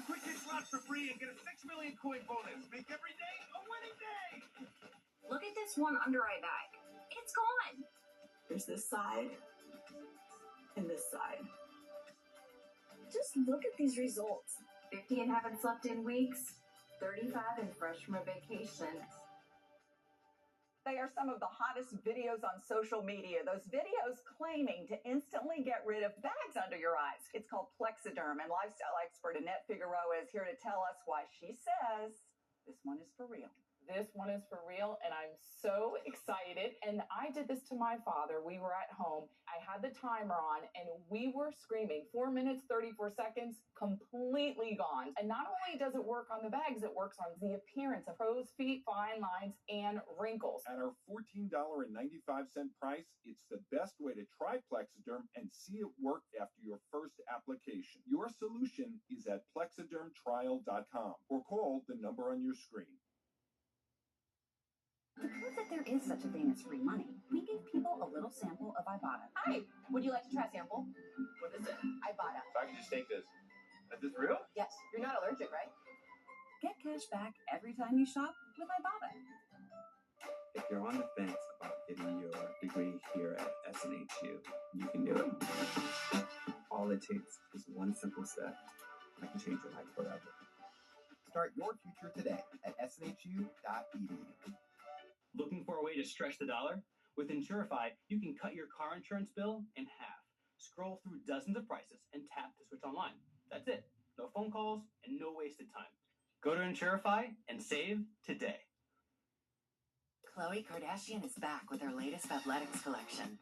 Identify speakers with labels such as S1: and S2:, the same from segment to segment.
S1: Quick hit slots for free and get a 6 million coin bonus. Make every day a winning day.
S2: Look at this one under eye bag. It's gone.
S3: There's this side and this side. Just look at these results.
S2: 50 and haven't slept in weeks. 35 and fresh from a vacation.
S4: They are some of the hottest videos on social media. Those videos claiming to instantly get rid of bags under your eyes. It's called Plexiderm, and lifestyle expert Annette Figueroa is here to tell us why she says this one is for real.
S5: This one is for real, and I'm so excited. And I did this to my father. We were at home. I had the timer on, and we were screaming. 4 minutes, 34 seconds, completely gone. And not only does it work on the bags, it works on the appearance of crow's feet, fine lines, and wrinkles.
S6: At our $14.95 price, it's the best way to try Plexiderm and see it work after your first application. Your solution is at plexidermtrial.com or call the number on your screen.
S2: To prove that there is such a thing as free money, we gave people a little sample of Ibotta. Hi, would you like to try a sample? What is it? Ibotta.
S1: If I could just take this. Is this real?
S2: Yes, you're not allergic, right? Get cash back every time you shop with Ibotta.
S7: If you're on the fence about getting your degree here at SNHU, you can do it. All it takes is one simple step that can change your life forever.
S8: Start your future today at snhu.edu.
S9: Looking for a way to stretch the dollar? With Insurify, you can cut your car insurance bill in half. Scroll through dozens of prices and tap to switch online. That's it. No phone calls and no wasted time. Go to Insurify and save today.
S10: Khloe Kardashian is back with her latest athletics collection.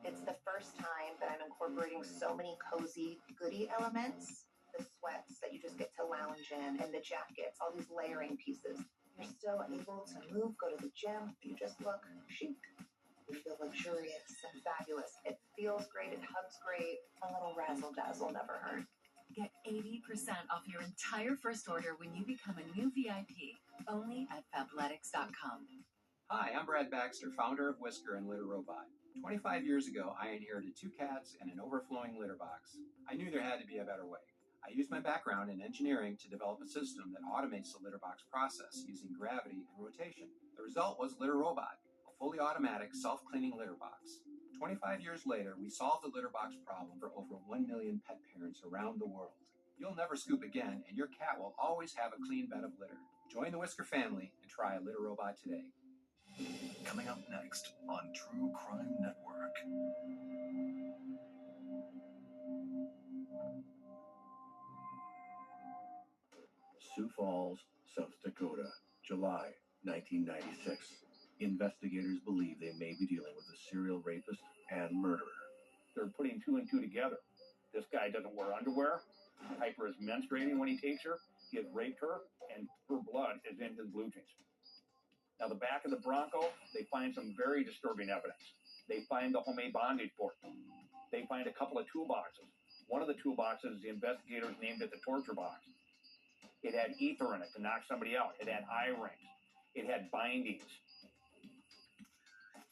S11: It's the first time that I'm incorporating so many cozy goodie elements. The sweats that you just get to lounge in, and the jackets, all these layering pieces. You're still able to move, go to the gym. You just look chic. You feel luxurious and fabulous. It feels great. It hugs great. A little razzle-dazzle never hurt.
S10: Get 80% off your entire first order when you become a new VIP. Only at Fabletics.com.
S12: Hi, I'm Brad Baxter, founder of Whisker and Litter Robot. 25 years ago, I inherited 2 cats and an overflowing litter box. I knew there had to be a better way. I used my background in engineering to develop a system that automates the litter box process using gravity and rotation. The result was Litter Robot, a fully automatic, self-cleaning litter box. 25 years later, we solved the litter box problem for over 1 million pet parents around the world. You'll never scoop again, and your cat will always have a clean bed of litter. Join the Whisker family and try a Litter Robot today.
S13: Coming up next on True Crime Network.
S14: Sioux Falls, South Dakota, July 1996. Investigators believe they may be dealing with a serial rapist and murderer.
S15: They're putting 2 and 2 together. This guy doesn't wear underwear. Piper is menstruating when he takes her. He has raped her, and her blood is in his blue jeans. Now, the back of the Bronco, they find some very disturbing evidence. They find the homemade bondage board. They find a couple of toolboxes. One of the toolboxes, the investigators named it the torture box. It had ether in it to knock somebody out. It had eye rings. It had bindings.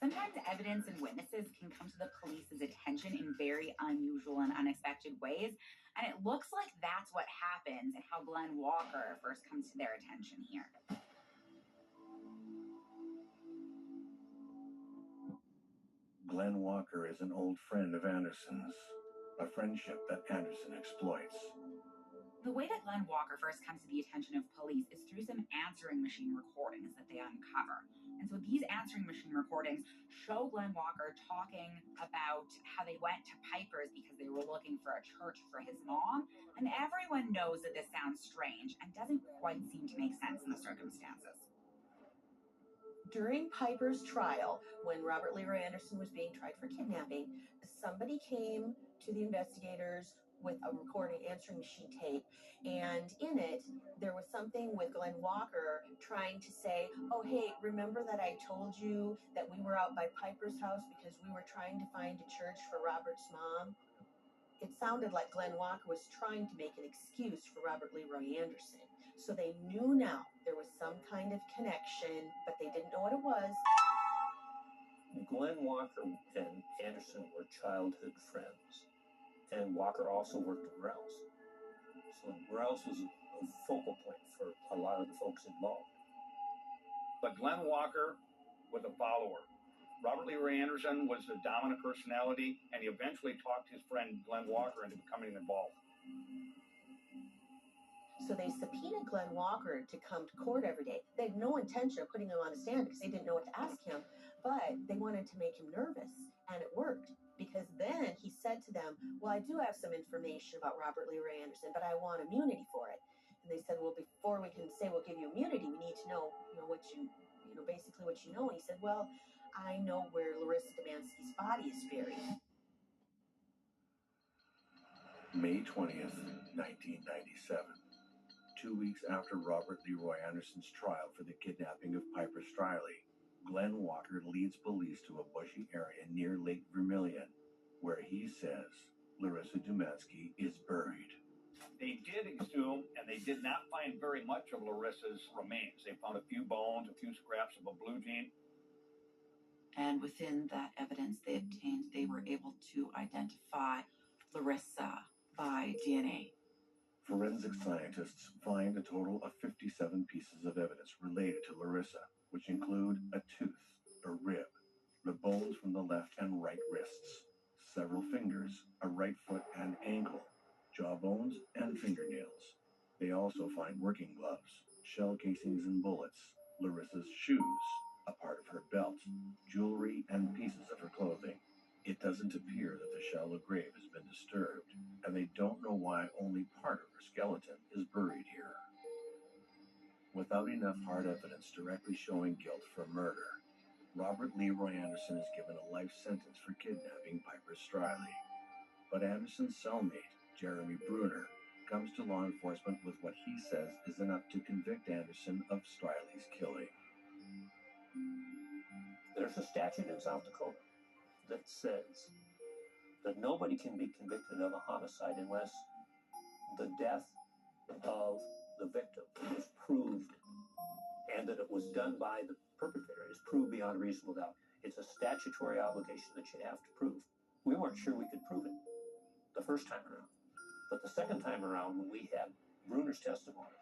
S2: Sometimes evidence and witnesses can come to the police's attention in very unusual and unexpected ways, and it looks like that's what happens and how Glenn Walker first comes to their attention here.
S14: Glenn Walker is an old friend of Anderson's, a friendship that Anderson exploits.
S2: The way that Glenn Walker first comes to the attention of police is through some answering machine recordings that they uncover. And so these answering machine recordings show Glenn Walker talking about how they went to Piper's because they were looking for a church for his mom. And everyone knows that this sounds strange and doesn't quite seem to make sense in the circumstances.
S16: During Piper's trial, when Robert Leroy Anderson was being tried for kidnapping, somebody came to the investigators with a recording answering machine tape, and in it there was something with Glenn Walker trying to say, oh hey, remember that I told you that we were out by Piper's house because we were trying to find a church for Robert's mom? It sounded like Glenn Walker was trying to make an excuse for Robert Leroy Anderson. So they knew now there was some kind of connection, but they didn't know what it was.
S17: Glenn Walker and Anderson were childhood friends. And Walker also worked at Rouse. So Rouse was focal point for a lot of the folks involved.
S15: But Glenn Walker was a follower. Robert Lee Ray Anderson was the dominant personality, and he eventually talked his friend Glenn Walker into becoming involved.
S16: So they subpoenaed Glenn Walker to come to court every day. They had no intention of putting him on the stand because they didn't know what to ask him, but they wanted to make him nervous, and it worked. Because then he said to them, well, I do have some information about Robert Lee Ray Anderson, but I want immunity for it. And they said, well, before we can say we'll give you immunity, we need to know, basically what you know. And he said, well, I know where Larissa Demansky's body is buried.
S14: May 20th, 1997. 2 weeks after Robert Leroy Anderson's trial for the kidnapping of Piper Striley, Glenn Walker leads police to a bushy area near Lake Vermilion, where he says Larissa Demansky is buried.
S15: They did exhume, and they did not find very much of Larissa's remains. They found a few bones, a few scraps of a blue jean.
S2: And within that evidence they obtained, they were able to identify Larissa by DNA.
S14: Forensic scientists find a total of 57 pieces of evidence related to Larissa, which include a tooth, a rib, the bones from the left and right wrists, several fingers, a right foot and ankle, jaw bones, and fingernails. They also find working gloves, shell casings and bullets, Larissa's shoes, a part of her belt, jewelry, and pieces of her clothing. It doesn't appear that the shallow grave has been disturbed, and they don't know why only part of her skeleton is buried here. Without enough hard evidence directly showing guilt for murder, Robert Leroy Anderson is given a life sentence for kidnapping Piper Striley. But Anderson's cellmate, Jeremy Bruner, comes to law enforcement with what he says is enough to convict Anderson of Striley's killing.
S17: There's a statute in South Dakota that says that nobody can be convicted of a homicide unless the death of the victim is proved, and that it was done by the perpetrator is proved beyond reasonable doubt. It's a statutory obligation that you have to prove. We weren't sure we could prove it the first time around, but the second time around, when we had Bruner's testimony,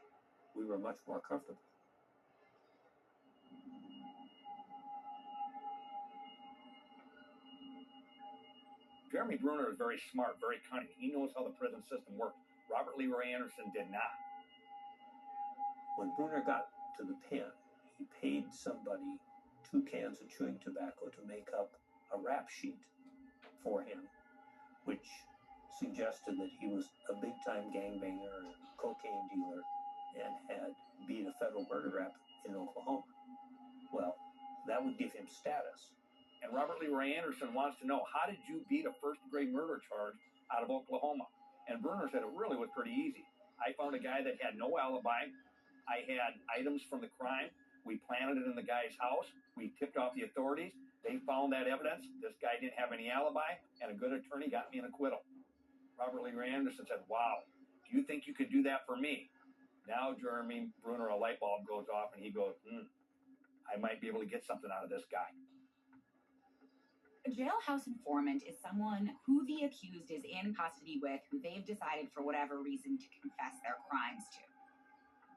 S17: we were much more comfortable.
S15: Jeremy Bruner is very smart, very cunning. He knows how the prison system works. Robert Leroy Anderson did not.
S17: When Bruner got to the pen, he paid somebody 2 cans of chewing tobacco to make up a rap sheet for him, which suggested that he was a big-time gangbanger and cocaine dealer and had beat a federal murder rap in Oklahoma. Well, that would give him status.
S15: And Robert Leroy Anderson wants to know, how did you beat a first-degree murder charge out of Oklahoma? And Bruner said it really was pretty easy. I found a guy that had no alibi. I had items from the crime. We planted it in the guy's house. We tipped off the authorities. They found that evidence. This guy didn't have any alibi, and a good attorney got me an acquittal. Robert Leroy Anderson said, wow, do you think you could do that for me? Now Jeremy Bruner, a light bulb goes off, and he goes, I might be able to get something out of this guy.
S2: A jailhouse informant is someone who the accused is in custody with, who they've decided for whatever reason to confess their crimes to.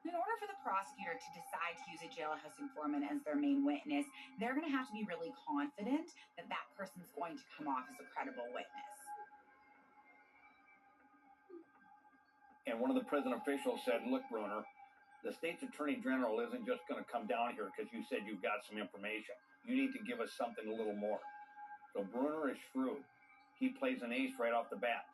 S2: In order for the prosecutor to decide to use a jailhouse informant as their main witness, they're going to have to be really confident that that person's going to come off as a credible witness.
S15: And one of the prison officials said, look, Bruner, the state's attorney general isn't just going to come down here because you said you've got some information. You need to give us something a little more. So Bruner is shrewd. He plays an ace right off the bat.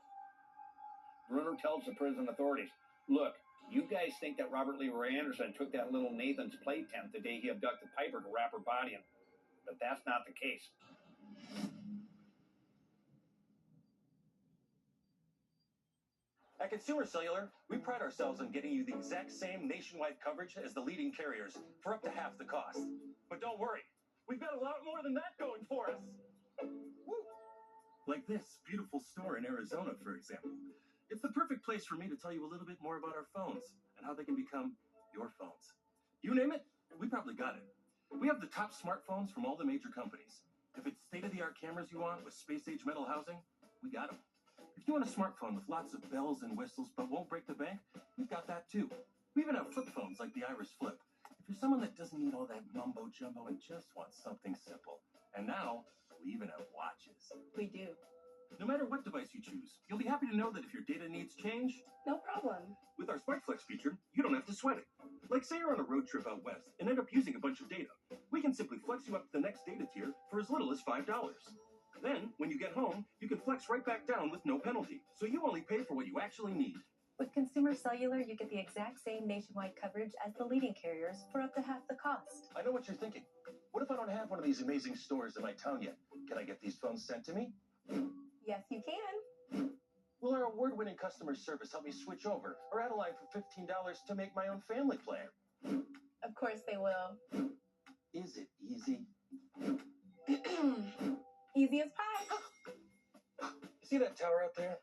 S15: Bruner tells the prison authorities, look, you guys think that Robert Leroy Anderson took that little Nathan's play tent the day he abducted Piper to wrap her body in. But that's not the case.
S18: At Consumer Cellular, we pride ourselves on getting you the exact same nationwide coverage as the leading carriers for up to half the cost. But don't worry, we've got a lot more than that going for us. Woo. Like this beautiful store in Arizona, for example. It's the perfect place for me to tell you a little bit more about our phones and how they can become your phones. You name it, we probably got it. We have the top smartphones from all the major companies. If it's state-of-the-art cameras you want with space-age metal housing, we got them. If you want a smartphone with lots of bells and whistles but won't break the bank, we've got that too.
S13: even have flip phones like the Iris Flip. If you're someone that doesn't need all that mumbo jumbo and just wants something simple. And now, we even have watches.
S16: We do.
S13: No matter what device you choose, you'll be happy to know that if your data needs change,
S16: No problem.
S13: with our Smart Flex feature, you don't have to sweat it. Like say you're on a road trip out west and end up using a bunch of data. We can simply flex you up to the next data tier for as little as $5. Then, when you get home, you can flex right back down with no penalty. So you only pay for what you actually need.
S10: With Consumer Cellular, you get the exact same nationwide coverage as the leading carriers for up to half the cost.
S18: I know what you're thinking. What if I don't have one of these amazing stores in my town yet? Can I get these phones sent to me?
S10: Yes, you can.
S18: Will our award-winning customer service help me switch over or add a line for $15 to make my own family plan?
S10: Of course they will.
S18: Is it easy?
S10: Easy as pie.
S18: See that tower out there?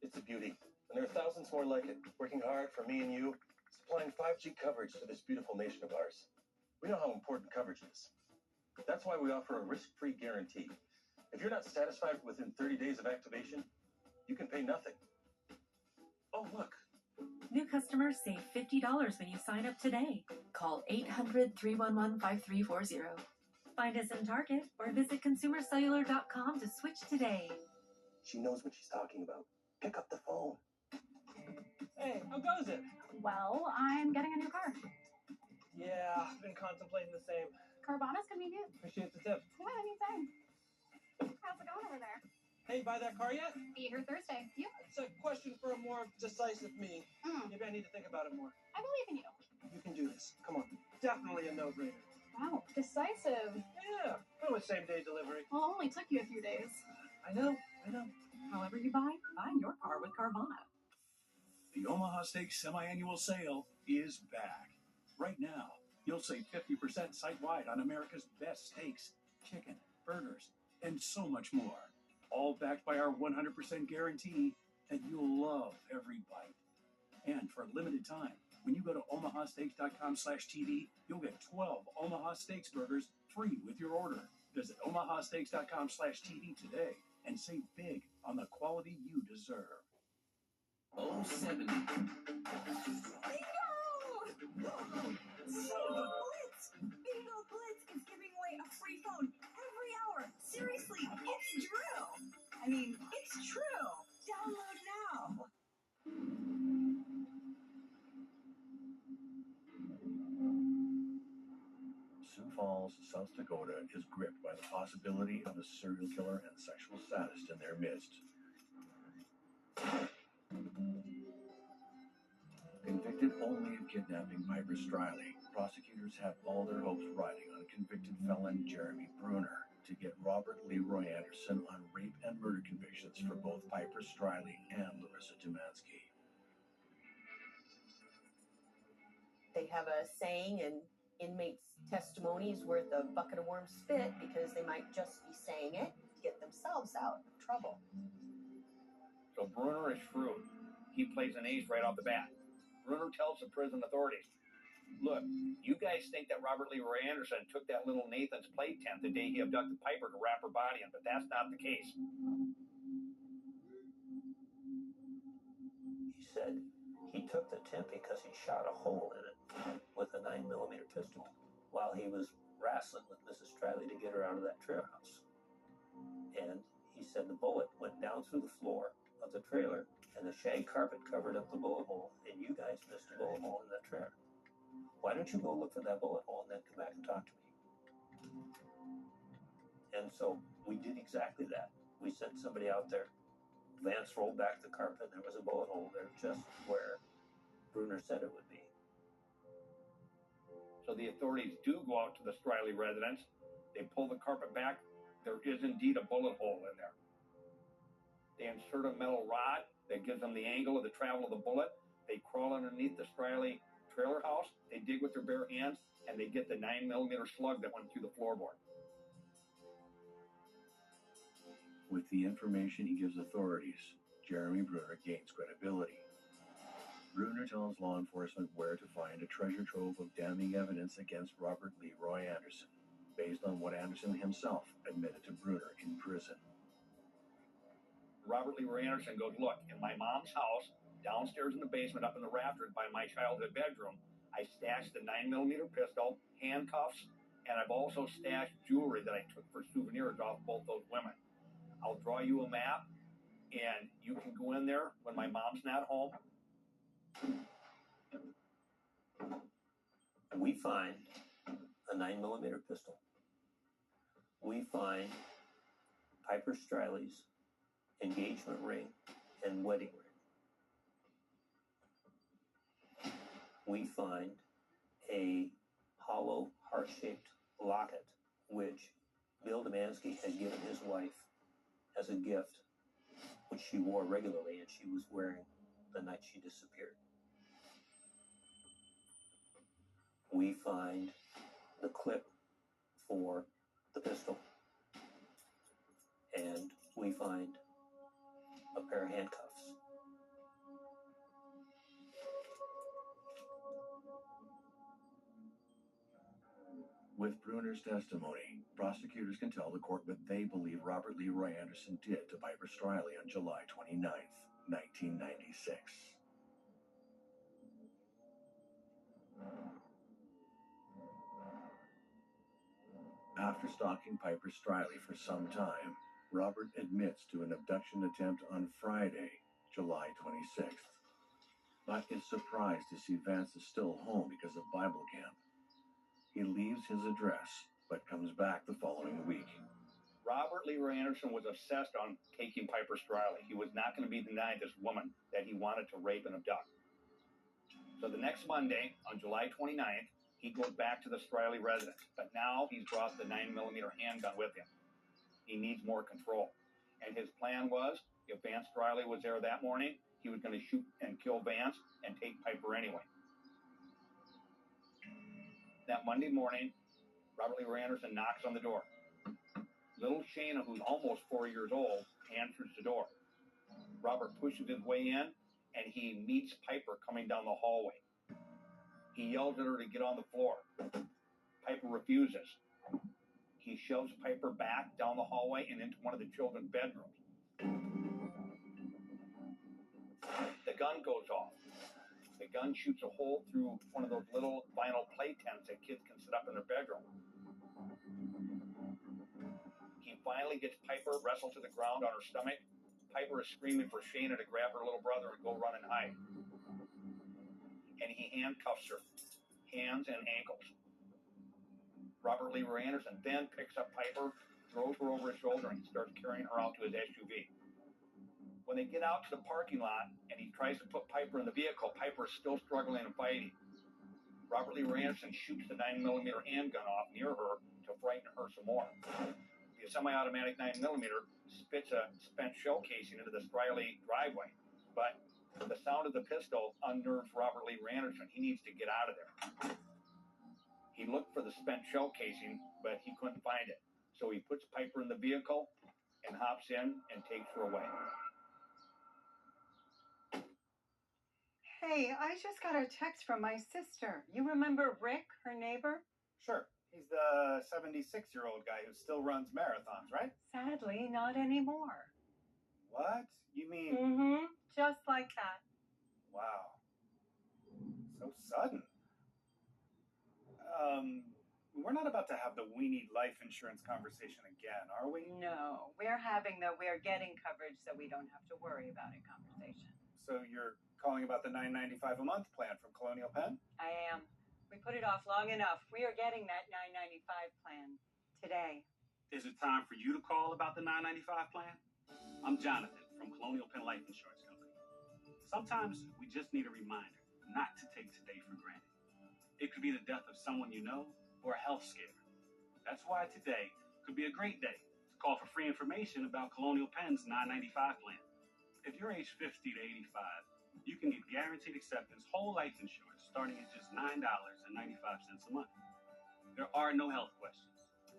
S18: It's a beauty. And there are thousands more like it, working hard for me and you, supplying 5G coverage to this beautiful nation of ours. We know how important coverage is. That's why we offer a risk-free guarantee. If you're not satisfied within 30 days of activation, you can pay nothing. Oh, look.
S10: New customers save $50 when you sign up today. Call 800-311-5340. Find us in Target or visit consumercellular.com to switch today.
S18: She knows what she's talking about. Pick up the phone.
S19: Hey, how goes it?
S2: Well, I'm getting a new car.
S19: Yeah, I've been contemplating the same.
S2: Carvana's convenient.
S19: Appreciate the tip.
S2: Yeah, anytime. How's it going over there?
S19: Hey, buy that car yet?
S2: Be here Thursday. You?
S19: It's a question for a more decisive me. Maybe I need to think about it more.
S2: I believe in you.
S19: You can do this. Come on. Definitely a no-brainer.
S2: Wow, decisive.
S19: Yeah, I'm with same-day delivery.
S2: Well, it only took you a few days.
S19: I know.
S2: However you buy your car with Carvana.
S20: The Omaha Steaks semi-annual sale is back. Right now, you'll save 50% site-wide on America's best steaks, chicken, burgers, and so much more. All backed by our 100% guarantee that you'll love every bite. And for a limited time, when you go to omahasteaks.com/TV, you'll get 12 Omaha Steaks burgers free with your order. Visit omahasteaks.com/TV today and save big on the quality you deserve.
S13: 070.
S3: Bingo! Bingo Blitz! Bingo Blitz is giving away a free phone every hour. Seriously, it's true. I mean, it's true. Download now.
S14: Sioux Falls, South Dakota is gripped by the possibility of a serial killer and sexual sadist in their midst. Convicted only of kidnapping Piper Striley, prosecutors have all their hopes riding on convicted felon Jeremy Bruner to get Robert Leroy Anderson on rape and murder convictions for both Piper Striley and Larissa Dumansky.
S16: They have a saying, and inmates' testimony is worth a bucket of warm spit because they might just be saying it to get themselves out of trouble.
S15: So Bruner is shrewd. He plays an ace right off the bat. Bruner tells the prison authorities, look, you guys think that Robert Leroy Anderson took that little Nathan's play tent the day he abducted Piper to wrap her body in, but that's not the case.
S17: He said he took the tent because he shot a hole in it with a 9mm pistol while he was wrestling with Mrs. Striley to get her out of that trailer house. And he said the bullet went down through the floor of the trailer and the shag carpet covered up the bullet hole, and you guys missed a bullet hole in that trailer. Why don't you go look for that bullet hole and then come back and talk to me? And so we did exactly that. We sent somebody out there. Vance rolled back the carpet, and there was a bullet hole there just where Bruner said it would be.
S15: So the authorities do go out to the Striley residence. They pull the carpet back. There is indeed a bullet hole in there. They insert a metal rod that gives them the angle of the travel of the bullet. They crawl underneath the Striley trailer house. They dig with their bare hands, and they get the 9mm slug that went through the floorboard.
S14: With the information he gives authorities, Jeremy Bruner gains credibility. Bruner tells law enforcement where to find a treasure trove of damning evidence against Robert Leroy Anderson, based on what Anderson himself admitted to Bruner in prison.
S15: Robert Leroy Anderson goes, look, in my mom's house, downstairs in the basement up in the rafters by my childhood bedroom, I stashed the 9mm pistol, handcuffs, and I've also stashed jewelry that I took for souvenirs off both those women. I'll draw you a map, and you can go in there when my mom's not home.
S17: We find a 9mm pistol. We find Piper Striley's engagement ring and wedding ring. We find a hollow heart-shaped locket, which Bill Demansky had given his wife as a gift, which she wore regularly and she was wearing the night she disappeared. We find the clip for the pistol, and we find a pair of handcuffs.
S14: With Bruner's testimony, prosecutors can tell the court what they believe Robert Leroy Anderson did to Piper Striley on July 29th, 1996. After stalking Piper Striley for some time, Robert admits to an abduction attempt on Friday, July 26th, but is surprised to see Vance is still home because of Bible camp. He leaves his address, but comes back the following week.
S15: Robert Leroy Anderson was obsessed on taking Piper Striley. He was not going to be denied this woman that he wanted to rape and abduct. So the next Monday, on July 29th, he goes back to the Striley residence, but now he's brought the 9mm handgun with him. He needs more control. And his plan was, if Vance Striley was there that morning, he was going to shoot and kill Vance and take Piper anyway. That Monday morning, Robert Leroy Anderson knocks on the door. Little Shayna, who's almost 4 years old, answers the door. Robert pushes his way in, and he meets Piper coming down the hallway. He yells at her to get on the floor. Piper refuses. He shoves Piper back down the hallway and into one of the children's bedrooms. The gun goes off. The gun shoots a hole through one of those little vinyl play tents that kids can sit up in their bedroom. He finally gets Piper wrestled to the ground on her stomach. Piper is screaming for Shayna to grab her little brother and go run and hide. And he handcuffs her, hands and ankles. Robert Leroy Anderson then picks up Piper, throws her over his shoulder, and starts carrying her out to his SUV. When they get out to the parking lot and he tries to put Piper in the vehicle, Piper is still struggling and fighting. Robert Leroy Anderson shoots the 9mm handgun off near her to frighten her some more. The semi-automatic 9mm spits a spent shell casing into the Striley driveway, but the sound of the pistol unnerves Robert Leroy Anderson. He needs to get out of there. He looked for the spent shell casing, but he couldn't find it. So he puts Piper in the vehicle and hops in and takes her away.
S21: Hey, I just got a text from my sister. You remember Rick, her neighbor?
S22: Sure. He's the 76-year-old guy who still runs marathons, right?
S21: Sadly, not anymore.
S22: What? You mean...
S21: Mm-hmm. Just like that.
S22: Wow. So sudden. We're not about to have the we need life insurance conversation again, are we?
S21: No, we're having the we're getting coverage so we don't have to worry about it conversation.
S22: So you're calling about the $9.95 a month plan from Colonial Penn?
S21: I am. We put it off long enough. We are getting that $9.95 plan today.
S23: Is it time for you to call about the $9.95 plan? I'm Jonathan from Colonial Penn Life Insurance Company. Sometimes we just need a reminder not to take today for granted. It could be the death of someone you know or a health scare. That's why today could be a great day to call for free information about Colonial Penn's $9.95 plan. If you're age 50 to 85, you can get guaranteed acceptance whole life insurance starting at just $9.95 a month. There are no health questions,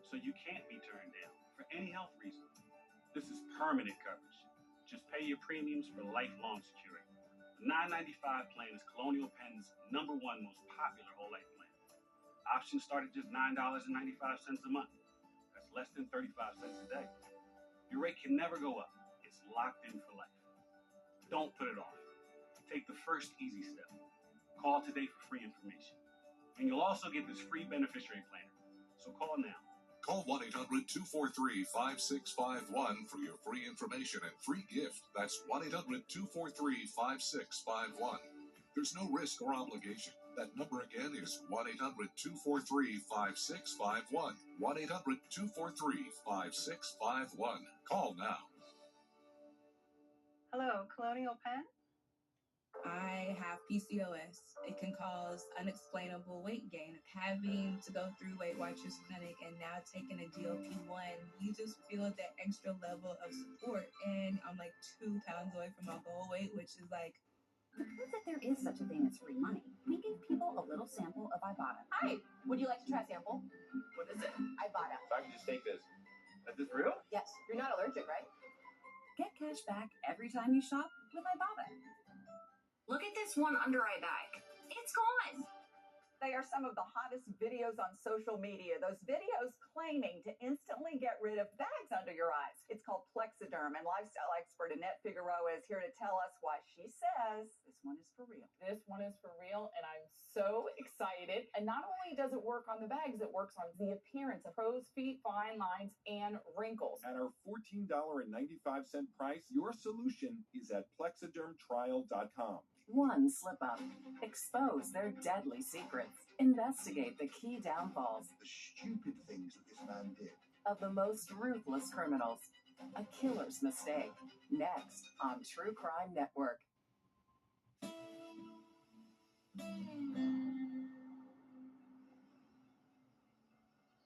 S23: so you can't be turned down for any health reason. This is permanent coverage. Just pay your premiums for lifelong security. The $9.95 plan is Colonial Penn's #1 most popular whole life plan. Options start at just $9.95 a month. That's less than 35 cents a day. Your rate can never go up. It's locked in for life. Don't put it off. take the first easy step. Call today for free information. And you'll also get this free beneficiary planner. So call now.
S4: Call 1-800-243-5651 for your free information and free gift. That's 1-800-243-5651. There's no risk or obligation. That number again is 1-800-243-5651. 1-800-243-5651. Call now.
S21: Hello, Colonial Penn?
S5: I have PCOS. It can cause unexplainable weight gain. Having to go through Weight Watchers Clinic and now taking a GLP-1, you just feel that extra level of support. And I'm like 2 pounds away from my goal weight, which is like...
S2: The proof that there is such a thing as free money. We gave people a little sample of Ibotta.
S6: Hi, would you like to try a sample? What is it? Ibotta.
S18: If I can just take this. Is this real?
S6: Yes, you're not allergic, right?
S2: Get cash back every time you shop with Ibotta.
S24: Look at this one under eye bag. It's gone.
S25: They are some of the hottest videos on social media. Those videos claiming to instantly get rid of bags under your eyes. It's called Plexiderm, and lifestyle expert Annette Figueroa is here to tell us why she says this one is for real.
S6: This one is for real, and I'm so excited. And not only does it work on the bags, it works on the appearance of crow's feet, fine lines, and wrinkles.
S26: At our $14.95 price, your solution is at plexidermtrial.com.
S10: One slip up. Expose their deadly secrets. Investigate the key downfalls.
S27: The stupid things that this man did.
S10: Of the most ruthless criminals. A killer's mistake. Next on True Crime Network.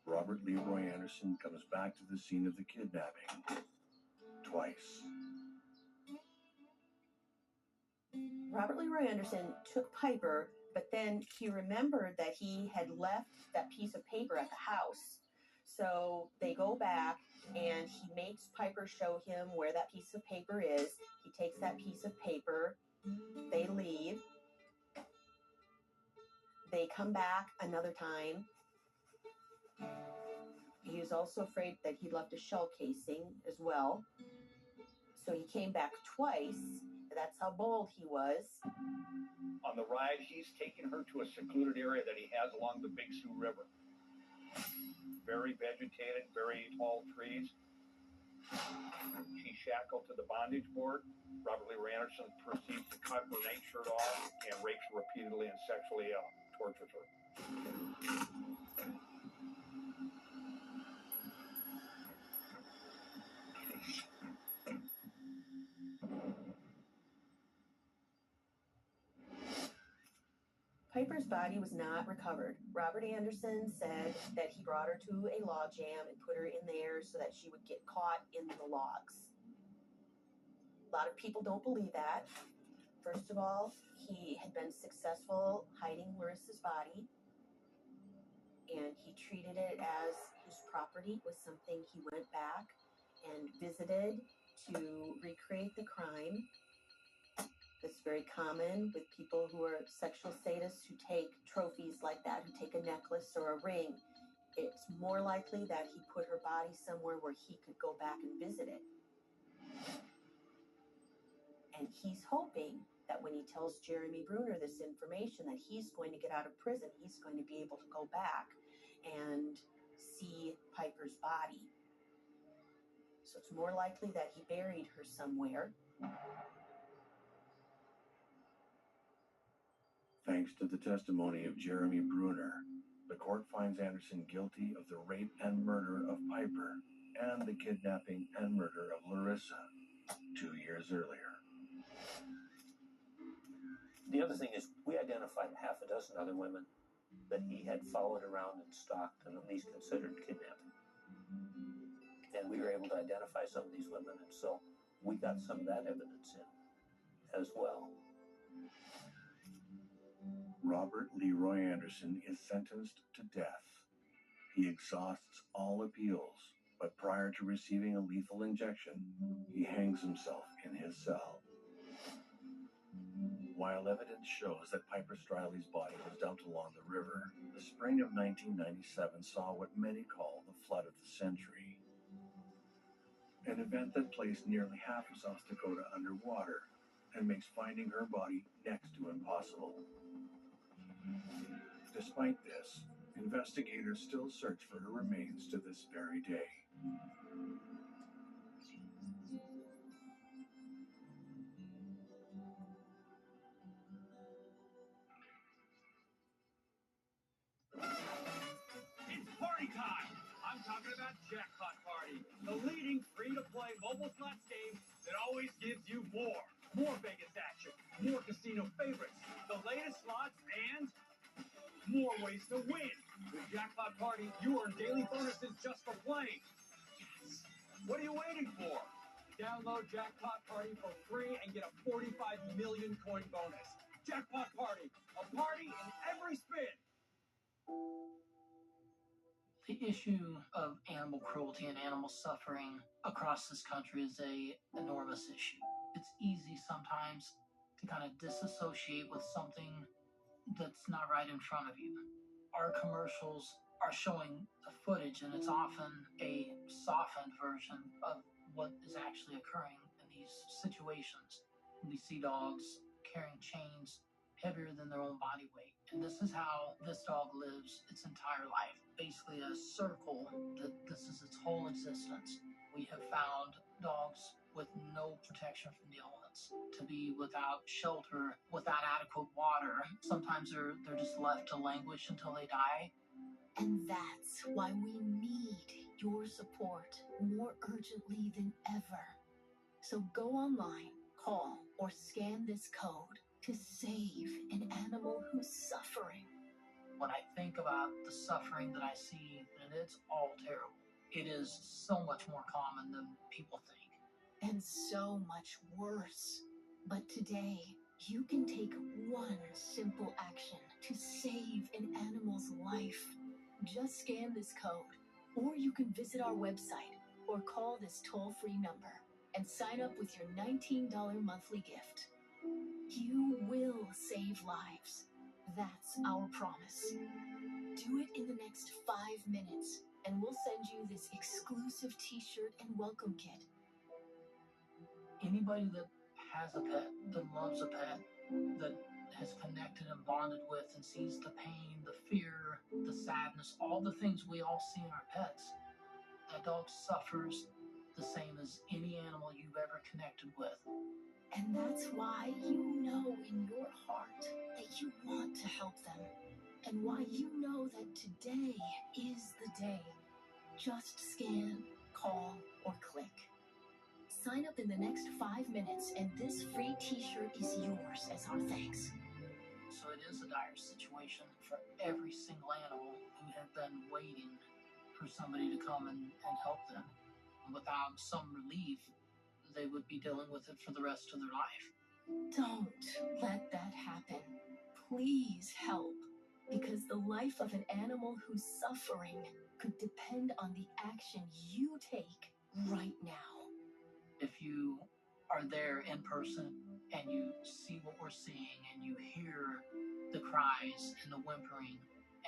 S14: Robert Leroy Anderson comes back to the scene of the kidnapping. Twice.
S16: Robert Leroy Anderson took Piper, but then he remembered that he had left that piece of paper at the house. So they go back and he makes Piper show him where that piece of paper is. He takes that piece of paper. They leave. They come back another time. He was also afraid that he'd left a shell casing as well. So he came back twice. That's how bold he was.
S15: On the ride, he's taking her to a secluded area that he has along the Big Sioux River. Very vegetated, very tall trees. She's shackled to the bondage board. Robert Leroy Anderson proceeds to cut her nightshirt off and rapes her repeatedly and sexually tortures her.
S16: Piper's body was not recovered. Robert Anderson said that he brought her to a log jam and put her in there so that she would get caught in the logs. A lot of people don't believe that. First of all, he had been successful hiding Larissa's body, and he treated it as his property. It was something he went back and visited to recreate the crime. It's very common with people who are sexual sadists who take trophies like that, who take a necklace or a ring. It's more likely that he put her body somewhere where he could go back and visit it. And he's hoping that when he tells Jeremy Bruner this information, that he's going to get out of prison, he's going to be able to go back and see Piper's body. So it's more likely that he buried her somewhere.
S14: Thanks to the testimony of Jeremy Bruner, the court finds Anderson guilty of the rape and murder of Piper and the kidnapping and murder of Larissa 2 years earlier.
S17: The other thing is we identified half a dozen other women that he had followed around and stalked and at least considered kidnapping. And we were able to identify some of these women, and so we got some of that evidence in as well.
S14: Robert Leroy Anderson is sentenced to death. He exhausts all appeals, but prior to receiving a lethal injection, he hangs himself in his cell. While evidence shows that Piper Striley's body was dumped along the river, the spring of 1997 saw what many call the flood of the century. An event that placed nearly half of South Dakota underwater and makes finding her body next to impossible. Despite this, investigators still search for her remains to this very day.
S1: It's party time! I'm talking about Jackpot Party, the leading free-to-play mobile slots game that always gives you more. More Vegas action, more casino favorites, the latest slots, and more ways to win. With Jackpot Party, you earn daily bonuses just for playing. Yes! What are you waiting for? Download Jackpot Party for free and get a 45 million coin bonus. Jackpot Party, a party in every spin.
S7: The issue of animal cruelty and animal suffering across this country is an enormous issue. It's easy sometimes to kind of disassociate with something that's not right in front of you. Our commercials are showing the footage, and it's often a softened version of what is actually occurring in these situations. We see dogs carrying chains heavier than their own body weight. And this is how this dog lives its entire life. Basically a circle that this is its whole existence. We have found dogs with no protection from the elements, to be without shelter, without adequate water. Sometimes they're just left to languish until they die.
S8: And that's why we need your support more urgently than ever. So go online, call, or scan this code to save an animal who's suffering.
S7: When I think about the suffering that I see, and it's all terrible, it is so much more common than people think.
S8: And so much worse. But today, you can take one simple action to save an animal's life. Just scan this code, or you can visit our website or call this toll-free number and sign up with your $19 monthly gift. You will save lives. That's our promise. Do it in the next 5 minutes, and we'll send you this exclusive t-shirt and welcome kit.
S7: Anybody that has a pet, that loves a pet, that has connected and bonded with and sees the pain, the fear, the sadness, all the things we all see in our pets, that dog suffers the same as any animal you've ever connected with.
S8: And that's why you know in your heart that you want to help them. And why you know that today is the day. Just scan, call, or click. Sign up in the next 5 minutes, and this free t-shirt is yours as our thanks.
S7: So it is a dire situation for every single animal who have been waiting for somebody to come and help them. And without some relief, they would be dealing with it for the rest of their life.
S8: Don't let that happen. Please help, because the life of an animal who's suffering could depend on the action you take right now.
S7: If you are there in person and you see what we're seeing and you hear the cries and the whimpering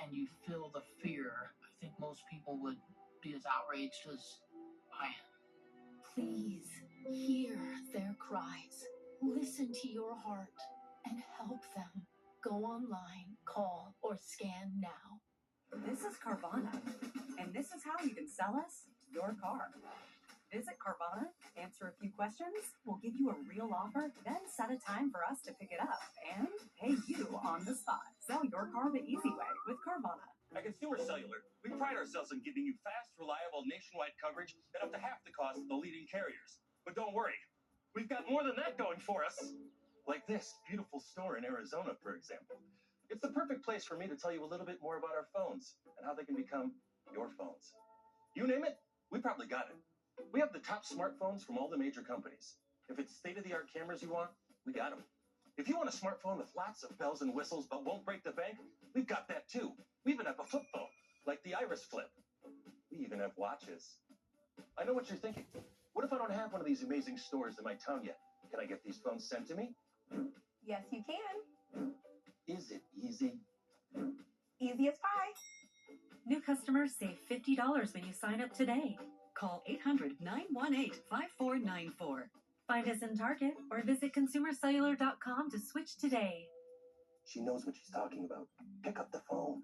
S7: and you feel the fear, I think most people would be as outraged as I am.
S8: Please hear their cries, listen to your heart, and help them. Go online, call, or scan now.
S9: This is Carvana, and this is how you can sell us your car. Visit Carvana, answer a few questions, we'll give you a real offer, then set a time for us to pick it up and pay you on the spot. Sell your car the easy way with Carvana.
S18: At Consumer Cellular, we pride ourselves on giving you fast, reliable, nationwide coverage at up to half the cost of the leading carriers. But don't worry, we've got more than that going for us. Like this beautiful store in Arizona, for example. It's the perfect place for me to tell you a little bit more about our phones and how they can become your phones. You name it, we probably got it. We have the top smartphones from all the major companies. If it's state-of-the-art cameras you want, we got them. If you want a smartphone with lots of bells and whistles but won't break the bank, we've got that too. We even have a flip phone, like the Iris Flip. We even have watches. I know what you're thinking. What if I don't have one of these amazing stores in my town yet? Can I get these phones sent to me?
S9: Yes, you can.
S18: Is it easy?
S9: Easy as pie. New customers save $50 when you sign up today. Call 800-918-5494. Find us in Target or visit consumercellular.com to switch today.
S17: She knows what she's talking about. Pick up the phone.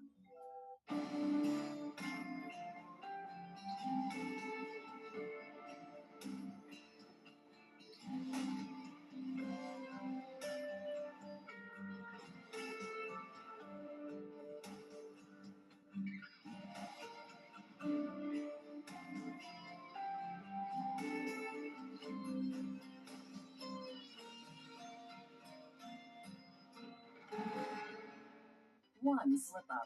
S9: One slip up.